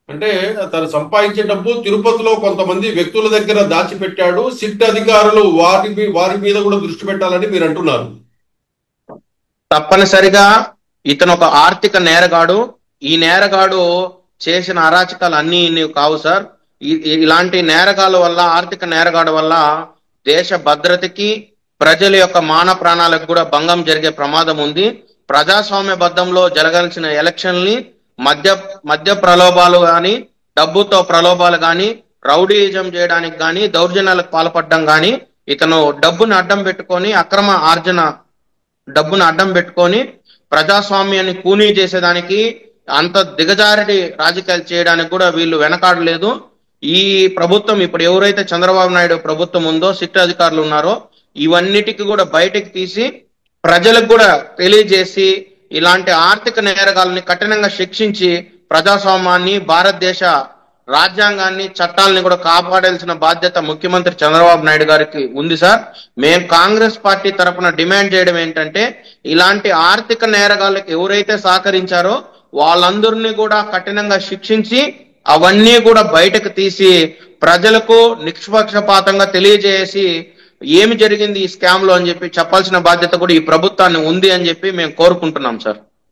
అంటే తను సంపాదించే డబ్బు తిరుపతిలో కొంతమంది వ్యక్తుల దగ్గర దాచిపెట్టాడు. సిట్ అధికారులు వారి మీద కూడా దృష్టి పెట్టాలని మీరు అంటున్నారు. తప్పనిసరిగా ఇతను ఒక ఆర్థిక నేరగాడు. ఈ నేరగాడు చేసిన అరాచకాలు అన్ని ఇన్ని కావు సార్. ఇలాంటి నేరగాల వల్ల, ఆర్థిక నేరగాడు వల్ల దేశ భద్రతకి, ప్రజల యొక్క మాన ప్రాణాలకు కూడా భంగం జరిగే ప్రమాదం ఉంది. ప్రజాస్వామ్యబద్ధంలో జరగాల్సిన ఎలక్షన్ని మద్య మద్య ప్రలోభాలు కానీ, డబ్బుతో ప్రలోభాలు కానీ, రౌడీయిజం చేయడానికి కానీ, దౌర్జన్యాలకు పాల్పడడం కానీ, ఇతను డబ్బుని అడ్డం పెట్టుకొని డబ్బును అడ్డం పెట్టుకొని ప్రజాస్వామ్యాన్ని కూనీ చేసేదానికి, అంత దిగజారడి రాజకీయాలు చేయడానికి కూడా వీళ్ళు వెనకాడలేదు. ఈ ప్రభుత్వం ఇప్పుడు ఎవరైతే చంద్రబాబు నాయుడు ప్రభుత్వం ఉందో, సిట్ అధికారులు ఉన్నారో, ఇవన్నిటికి కూడా బయటకు తీసి ప్రజలకు కూడా తెలియజేసి ఇలాంటి ఆర్థిక నేరగాల్ని కఠినంగా శిక్షించి ప్రజాస్వామ్యాన్ని, భారతదేశ రాజ్యాంగాన్ని, చట్టాలని కూడా కాపాడాల్సిన బాధ్యత ముఖ్యమంత్రి చంద్రబాబు నాయుడు గారికి ఉంది సార్. మేము కాంగ్రెస్ పార్టీ తరఫున డిమాండ్ చేయడం ఏంటంటే, ఇలాంటి ఆర్థిక నేరగాళ్ళకి ఎవరైతే సహకరించారో వాళ్ళందరినీ కూడా కఠినంగా శిక్షించి అవన్నీ కూడా బయటకు తీసి ప్రజలకు నిష్పక్షపాతంగా తెలియజేసి ఏమి జరిగింది ఈ స్కామ్ లో అని చెప్పి చెప్పాల్సిన బాధ్యత కూడా ఈ ప్రభుత్వాన్ని ఉంది అని చెప్పి మేము కోరుకుంటున్నాం సార్.